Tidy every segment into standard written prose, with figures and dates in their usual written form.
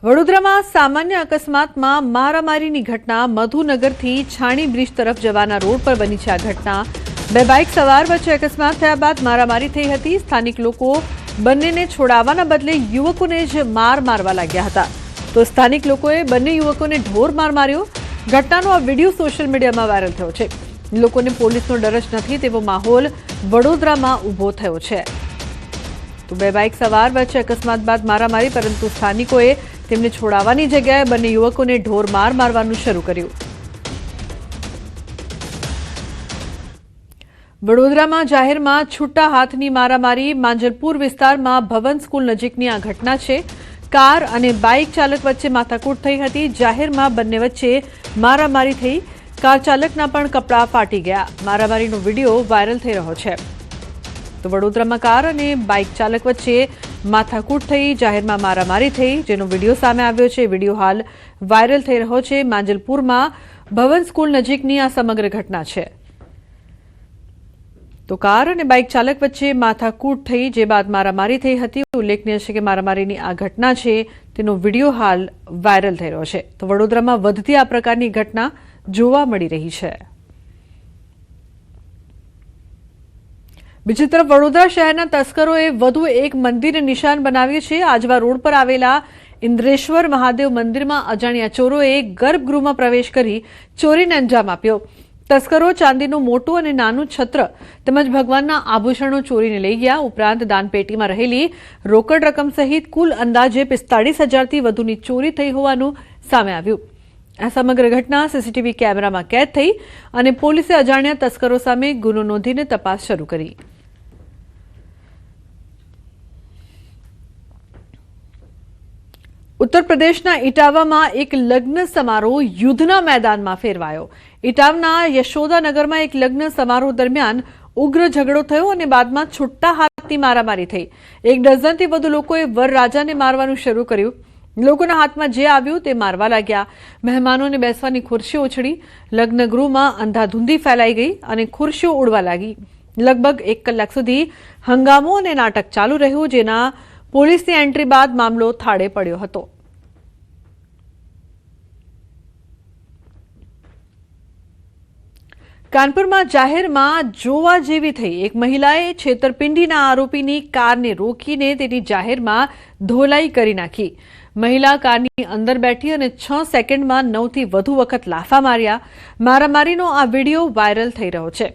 વડોદરામાં સામાન્ય અકસ્માતમાં મારામારીની ઘટના મધુનગરથી છાણી બ્રિજ તરફ જવાના રોડ પર બની છે. આ ઘટના બે બાઇક સવાર વચ્ચે અકસ્માત થયા બાદ મારામારી થઈ હતી. સ્થાનિક લોકો બંનેને છોડાવવાના બદલે યુવકોને જ મારવા લાગ્યા હતા. તો સ્થાનિક લોકોએ બંને યુવકોને ઢોર માર માર્યો. ઘટનાનો આ વિડીયો સોશિયલ મીડિયામાં વાયરલ થયો છે. લોકોને પોલીસનો ડર જ નથી તેવો માહોલ વડોદરામાં ઊભો થયો છે. તો બે બાઇક સવાર વચ્ચે અકસ્માત બાદ મારામારી, પરંતુ સ્થાનિકોએ તેમને છોડાવવાની જગ્યાએ બંને યુવકોને ઢોર મારવાનું શરૂ કર્યું. વડોદરામાં જાહેરમાં છૂટા હાથની મારામારી. માંજલપુર વિસ્તારમાં ભવન સ્કૂલ નજીકની આ ઘટના છે. કાર અને બાઇક ચાલક વચ્ચે માથાકૂટ થઈ હતી. જાહેરમાં બંને વચ્ચે મારામારી થઈ. કાર ચાલકના પણ કપડાં ફાટી ગયા. મારામારીનો વિડીયો વાયરલ થઈ રહ્યો છે. તો વડોદરામાં કાર અને બાઇક ચાલક વચ્ચે માથાકૂટ થઈ, જાહેરમાં મારામારી થઈ, જેનો વિડીયો સામે આવ્યો છે. વિડીયો હાલ વાયરલ થઈ રહ્યો છે. માંજલપુરમાં ભવન સ્કૂલ નજીકની આ સમગ્ર ઘટના છે. તો કાર અને બાઇક ચાલક વચ્ચે માથાકૂટ થઈ, જે બાદ મારામારી થઈ હતી. ઉલ્લેખનીય છે કે મારામારીની આ ઘટના છે તેનો વિડીયો હાલ વાયરલ થઈ રહ્યો છે. તો વડોદરામાં વધતી આ પ્રકારની ઘટના જોવા મળી રહી છે. બીજી તરફ વડોદરા શહેરના તસ્કરોએ વધુ એક મંદિરને નિશાન બનાવ્યું છે. આજવા રોડ પર આવેલા ઇન્દ્રેશ્વર મહાદેવ મંદિરમાં અજાણ્યા ચોરોએ ગર્ભગૃહમાં પ્રવેશ કરી ચોરીને અંજામ આપ્યો. તસ્કરો ચાંદીનું મોટું અને નાનું છત્ર તેમજ ભગવાનના આભૂષણો ચોરીને લઈ ગયા. ઉપરાંત દાનપેટીમાં રહેલી રોકડ રકમ સહિત કુલ અંદાજે 45,000થી વધુની ચોરી થઈ હોવાનું સામે આવ્યું. આ સમગ્ર ઘટના સીસીટીવી કેમેરામાં કેદ થઈ અને પોલીસે અજાણ્યા તસ્કરો સામે ગુનો નોંધીને તપાસ શરૂ કરી. ઉત્તર પ્રદેશના ઇટાવામાં એક લગ્ન સમારોહ યુદ્ધના મેદાનમાં ફેરવાયો. ઇટાવના યશોદાનગરમાં એક લગ્ન સમારોહ દરમિયાન ઉગ્ર ઝઘડો થયો અને બાદમાં છૂટા હાથની મારામારી થઈ. 1 ડઝનથી વધુ લોકોએ વરરાજાને મારવાનું શરૂ કર્યું. લોકોના હાથમાં જે આવ્યું તે મારવા લાગ્યા. મહેમાનોને બેસવાની ખુરશીઓ ઉછળી. લગ્ન ગૃહમાં અંધાધૂંધી ફેલાઈ ગઈ અને ખુરશીઓ ઉડવા લાગી. લગભગ 1 કલાક સુધી હંગામો અને નાટક ચાલુ રહ્યું, જેના પોલીસની એન્ટ્રી બાદ મામલો થાળે પડ્યો હતો. કાનપુરમાં જાહેરમાં જોવા જેવી થઈ. એક મહિલાએ છેતરપિંડીના આરોપીની કારને રોકીને તેની જાહેરમાં ધોલાઈ કરી નાખી. મહિલા કારની અંદર બેઠી અને 6 સેકન્ડમાં 9થી વધુ વખત લાફા માર્યા. મારામારીનો આ વિડીયો વાયરલ થઈ રહ્યો છે.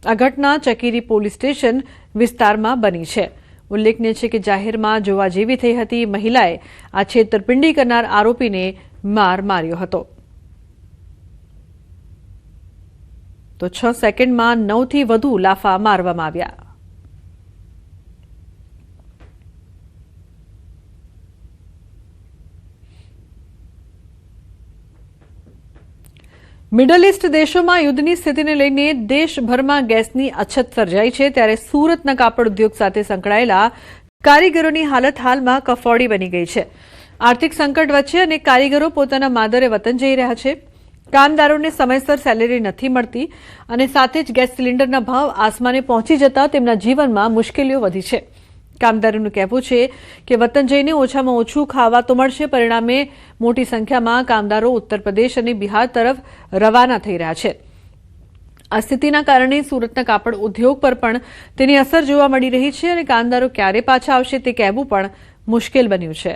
આ ઘટના ચકીરી પોલીસ સ્ટેશન વિસ્તારમાં બની છે. ઉલ્લેખનીય છે કે જાહેરમાં જોવા જેવી થઈ હતી. મહિલાએ આ છેતરપિંડી કરનાર આરોપીને માર્યો હતો. તો 6 સેકન્ડમાં 9થી વધુ લાફા મારવામાં આવ્યા. મિડલ ઇસ્ટ દેશોમાં યુદ્ધની સ્થિતિને લઈને દેશભરમાં ગેસની અછત સર્જાઈ છે. ત્યારે સુરતના કાપડ ઉદ્યોગ સાથે સંકળાયેલા કારીગરોની હાલત હાલમાં કફોડી બની ગઈ છે. આર્થિક સંકટ વચ્ચે અનેક કારીગરો પોતાના માદરે વતન જઈ રહ્યા છે. કામદારોને સમયસર સેલેરી નથી મળતી અને સાથે જ ગેસ સિલિન્ડરના ભાવ આસમાને પહોંચી જતા તેમના જીવનમાં મુશ્કેલીઓ વધી છે. કામદારોનું કહેવું છે કે વતન જઈને ઓછામાં ઓછું ખાવા તો મળશે, પરિણામે મોટી સંખ્યામાં કામદારો ઉત્તર પ્રદેશ અને બિહાર તરફ રવાના થઈ રહ્યા છે. આ સ્થિતિના કારણે સુરતના કાપડ ઉદ્યોગ પર પણ તેની અસર જોવા મળી રહી છે અને કામદારો ક્યારે પાછા આવશે તે કહેવું પણ મુશ્કેલ બન્યું છે.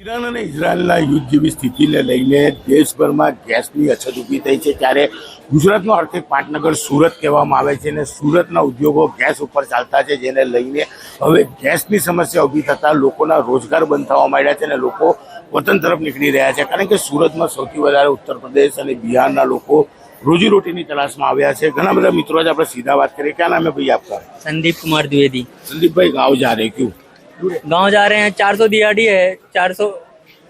ઈરાન અને ઇઝરાયલના યુદ્ધ જેવી સ્થિતિને લઈને દેશભરમાં ગેસની અછત ઊભી થઈ છે. ત્યારે ગુજરાતનું આર્થિક પાટનગર સુરત કહેવામાં આવે છે અને સુરતના ઉદ્યોગો ગેસ ઉપર ચાલતા છે, જેને લઈને હવે ગેસની સમસ્યા ઊભી થતાં લોકોના રોજગાર બંધ થવા માંડ્યા છે અને લોકો વતન તરફ નીકળી રહ્યા છે. કારણ કે સુરતમાં સૌથી વધારે ઉત્તર પ્રદેશ અને બિહારના લોકો રોજીરોટીની તલાશમાં આવ્યા છે. ઘણા બધા મિત્રો જ આપણે સીધા વાત કરીએ. क्या नाम है भैया आपका? संदीप कुमार द्विवेदी। संदीप भाई, गाँव जा रहे क्यों? गांव जा रहे हैं, 400 दिहाड़ी है, 400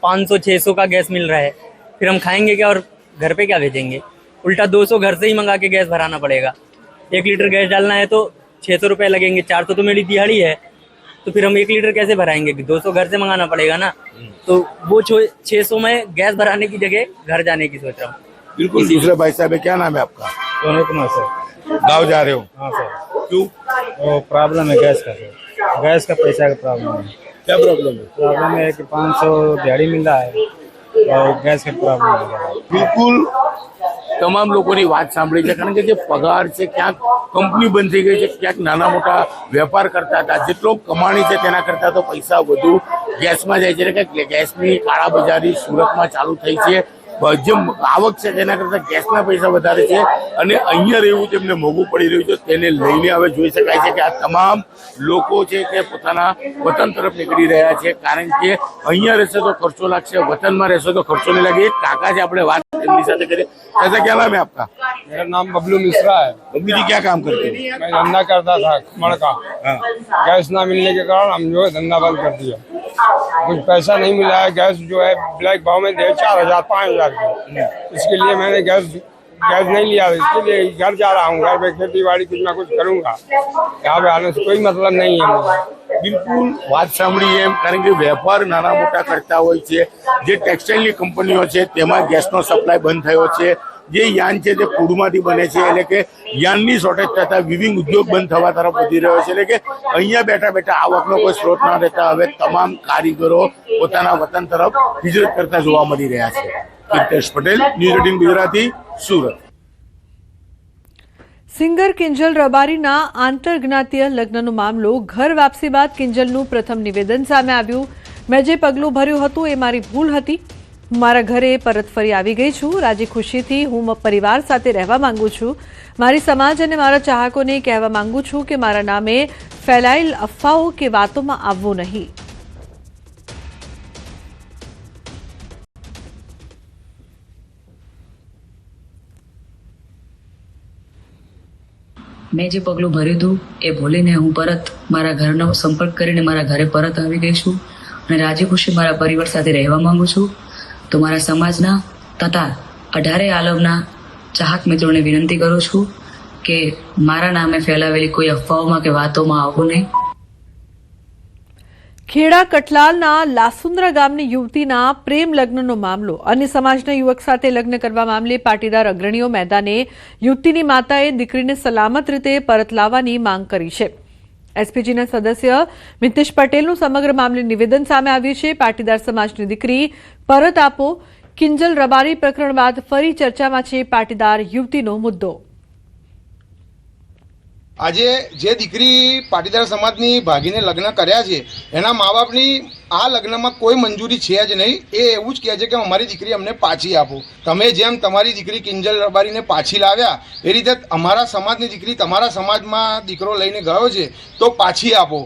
500 600 का गैस मिल रहा है, फिर हम खाएंगे क्या और घर पे क्या भेजेंगे? उल्टा 200 घर से ही मंगा के गैस भराना पड़ेगा. 1 लीटर गैस डालना है तो 600 रुपये लगेंगे. 400 तो मेरी दिहाड़ी है, तो फिर हम 1 लीटर कैसे भराएंगे? 200 घर से मंगाना पड़ेगा ना. तो वो 600 में गैस भराने की जगह घर जाने की सोच रहा हूँ. बिल्कुल. दूसरे भाई साहब है, क्या नाम है आपका? सोनू कुमार सर। गाँव जा रहे हो? हाँ सर। क्यों? वो प्रॉब्लम है गैस का सर, गैस का पैसा का प्रॉब्लम है। क्या प्रॉब्लम है? प्रॉब्लम है कि 500 दिहाड़ी मिल रहा है और गैस का प्रॉब्लम हो रहा है। બિલકુલ તમામ લોકોની વાત સાંભળી છે, કારણ કે જે પગાર છે ક્યાંક કંપની બંધ થઈ ગઈ છે, ક્યાંક નાના મોટા વેપાર કરતા હતા, જેટલો કમાણી છે તેના કરતા તો પૈસા વધુ ગેસમાં જાય છે, એટલે કે ગેસની કાળાબજારી સુરતમાં ચાલુ થઈ છે. જે આવક છે તેના કરતા ગેસના પૈસા વધારે છે અને અહીંયા રહેવું તેમને મોંઘું પડી રહ્યું છે. તેને લઈને હવે જોઈ શકાય છે કે આ તમામ લોકો છે તે પોતાના વતન તરફ નીકળી રહ્યા છે, કારણ કે અહીંયા રહેશે તો ખર્ચો લાગશે, વતનમાં રહેશે તો ખર્ચો નહીં લાગે. એક કાકા છે, આપણે વાત એમની સાથે કરીએ. कैसा क्या नाम है आपका? मेरा नाम बबलू मिश्रा है। बबलू जी क्या काम करते हैं? मैं धंधा करता था खमण का। हाँ। गैस ना मिलने के कारण हम जो है धंधा बंद कर दिया। कुछ पैसा नहीं मिला है, गैस जो है ब्लैक भाव में दे 4000 5000 की। इसके लिए मैंने गैस नहीं लिया, इसके लिए घर जा रहा हूँ, घर पे खेती बाड़ी कुछ ना कुछ करूँगा। यहाँ पे आने से कोई मतलब नहीं है मुझे। બિલકુલ વાત સાંભળી એમ, કારણ કે વેપાર નાના મોટા કરતા હોય છે. જે ટેક્સટાઇલની કંપનીઓ છે તેમાં ગેસનો સપ્લાય બંધ થયો છે. જે યાન છે તે ફૂડમાંથી બને છે, એટલે કે યાનની શોર્ટેજ થતા વિવિંગ ઉદ્યોગ બંધ થવા તરફ વધી રહ્યો છે. એટલે કે અહીંયા બેઠા બેઠા આવકનો કોઈ સ્ત્રોત ના રહેતા હવે તમામ કારીગરો પોતાના વતન તરફ હિજરત કરતા જોવા મળી રહ્યા છે. હિતેશ પટેલ, ન્યૂઝ 18 ગુજરાતી, સુરત. સિંગર કિંજલ રબારીના આંતરજ્ઞાતીય લગ્નનો મામલો ઘર વાપસી બાદ કિંજલનું પ્રથમ નિવેદન સામે આવ્યું. મેં જે પગલું ભર્યું હતું એ મારી ભૂલ હતી. હું મારા ઘરે પરત ફરી આવી ગઈ છું. રાજી ખુશીથી હું પરિવાર સાથે રહેવા માંગુ છું. મારી સમાજ અને મારા ચાહકોને કહેવા માંગુ છું કે મારા નામે ફેલાયેલ અફવાઓ કે વાતોમાં આવવું નહીં. મેં જે પગલું ભર્યું હતું એ ભૂલીને હું પરત મારા ઘરનો સંપર્ક કરીને મારા ઘરે પરત આવી ગઈ છું અને રાજી ખુશી મારા પરિવાર સાથે રહેવા માંગુ છું. તો મારા સમાજના તથા 18 આલમના ચાહક મિત્રોને વિનંતી કરું છું કે મારા નામે ફેલાવેલી કોઈ અફવાઓમાં કે વાતોમાં આવવું નહીં. ખેડા કટલાલના લાસુંદ્રા ગામની યુવતીના પ્રેમ લગ્નનો મામલો અને સમાજના યુવક સાથે લગ્ન કરવા મામલે પાટીદાર અગ્રણીઓ મેદાને યુવતીની માતાએ દીકરીને સલામત રીતે પરત લાવવાની માંગ કરી છે. એસપીજીના સદસ્ય મિતેશ પટેલનું સમગ્ર મામલે નિવેદન સામે આવ્યું છે. પાટીદાર સમાજની દીકરી પરત આપો. કિંજલ રબારી પ્રકરણ બાદ ફરી ચર્ચામાં છે પાટીદાર યુવતીનો મુદ્દો. આજે જે દીકરી પાટીદાર સમાજની ભાગીને લગ્ન કર્યા છે એના મા બાપની આ લગ્નમાં કોઈ મંજૂરી છે જ નહીં. એ એવું જ કહે છે કે અમારી દીકરી અમને પાછી આપો. તમે જેમ તમારી દીકરી કિંજલ રબારીને પાછી લાવ્યા એ રીતે અમારા સમાજની દીકરી તમારા સમાજમાં દીકરો લઈને ગયો છે તો પાછી આપો.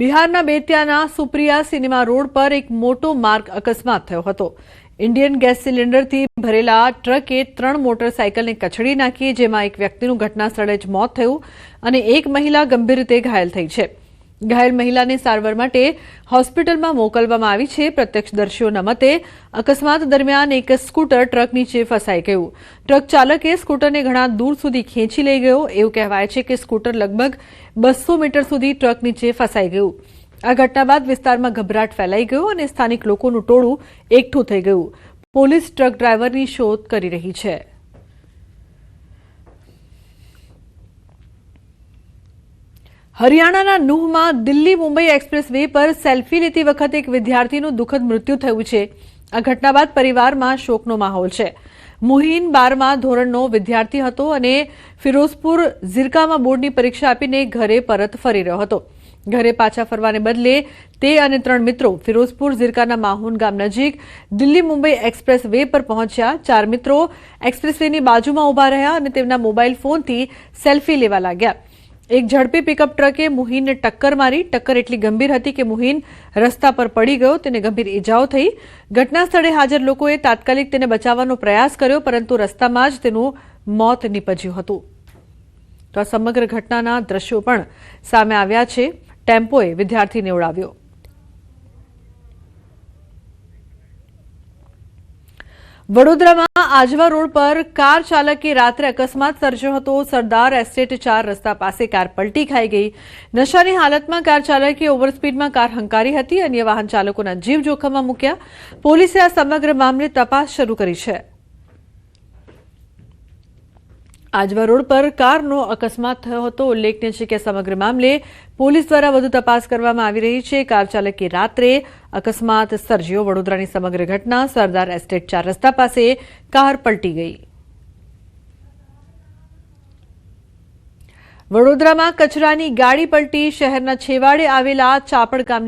બિહારના બેતિયાના સુપ્રિયા સિનેમા રોડ પર એક મોટો માર્ગ અકસ્માત થયો હતો. ઇન્ડિયન ગેસ સિલિન્ડરથી ભરેલા ટ્રકે 3 મોટરસાયકલને કચડી નાખી, જેમાં એક વ્યક્તિનું ઘટના સ્થળે જ મોત થયું અને એક મહિલા ગંભીર રીતે ઘાયલ થઈ છે. ઘાયલ મહિલાને સારવાર માટે હોસ્પિટલમાં મોકલવામાં આવી છે. પ્રત્યક્ષદર્શીઓના મતે અકસ્માત દરમિયાન એક સ્કૂટર ટ્રક નીચે ફસાઈ ગયું. ટ્રક ચાલકે સ્કૂટરને ઘણા દૂર સુધી ખેંચી લઈ ગયો. એવું કહેવાય છે કે સ્કૂટર લગભગ 200 મીટર સુધી ટ્રક નીચે ફસાઈ ગયું. આ ઘટના બાદ વિસ્તારમાં ગભરાટ ફેલાઈ ગયો અને સ્થાનિક લોકોનું ટોળું એકઠું થઈ ગયું. પોલીસ ટ્રક ડ્રાઈવરની શોધ કરી રહી છે. હરિયાણાના નુહમાં દિલ્હી મુંબઈ એક્સપ્રેસ વે પર સેલ્ફી લેતી વખતે એક વિદ્યાર્થીનું દુઃખદ મૃત્યુ થયું છે. આ ઘટના બાદ પરિવારમાં શોકનો માહોલ છે. મુહીન 12મા ધોરણનો વિદ્યાર્થી હતો અને ફિરોઝપુર ઝિરકામાં બોર્ડની પરીક્ષા આપીને ઘરે પરત ફરી રહ્યો હતો. ઘરે પાછા ફરવાને બદલે તે અને 3 મિત્રો ફિરોઝપુર ઝિરકાના માહુન ગામ નજીક દિલ્હી મુંબઈ એક્સપ્રેસ વે પર પહોંચ્યા. 4 મિત્રો એક્સપ્રેસ વેની બાજુમાં ઊભા રહ્યા અને તેમના મોબાઈલ ફોનથી સેલ્ફી લેવા લાગ્યા. એક ઝડપી પિકઅપ ટ્રકે મુહીનને ટક્કર મારી. ટક્કર એટલી ગંભીર હતી કે મુહીન રસ્તા પર પડી ગયો. તેને ગંભીર ઈજાઓ થઈ. ઘટના સ્થળે હાજર લોકોએ તાત્કાલિક તેને બચાવવાનો પ્રયાસ કર્યો, પરંતુ રસ્તામાં જ તેનું મોત નીપજ્યું હતું. તો આ સમગ્ર ઘટનાના દ્રશ્યો પણ સામે આવ્યા છે. ટેમ્પોએ વિદ્યાર્થીને ઉડાવ્યો. વડોદરામાં આજવા રોડ પર કાર ચાલકે રાત્રે અકસ્માત સર્જ્યો હતો. સરદાર એસ્ટેટ 4 રસ્તા પાસે કાર પલટી ખાઈ ગઈ. નશાની હાલતમાં કાર ચાલકે ઓવરસ્પીડમાં કાર હંકારી હતી. અન્ય વાહન ચાલકોના જીવ જોખમમાં મૂક્યા. પોલીસે આ સમગ્ર મામલે તપાસ શરૂ કરી છે. આજવા રોડ પર કારનો અકસ્માત થયો હતો. ઉલ્લેખનીય છે કે સમગ્ર મામલે પોલીસ દ્વારા વધુ તપાસ કરવામાં આવી રહી છે. કાર ચાલકે રાત્રે અકસ્માત સર્જ્યો. વડોદરાની સમગ્ર ઘટના સરદાર એસ્ટેટ 4 રસ્તા પાસે કાર પલટી ગઈ. વડોદરામાં કચરાની ગાડી પલટી. શહેરના છેવાડે આવેલા ચાપડ ગામની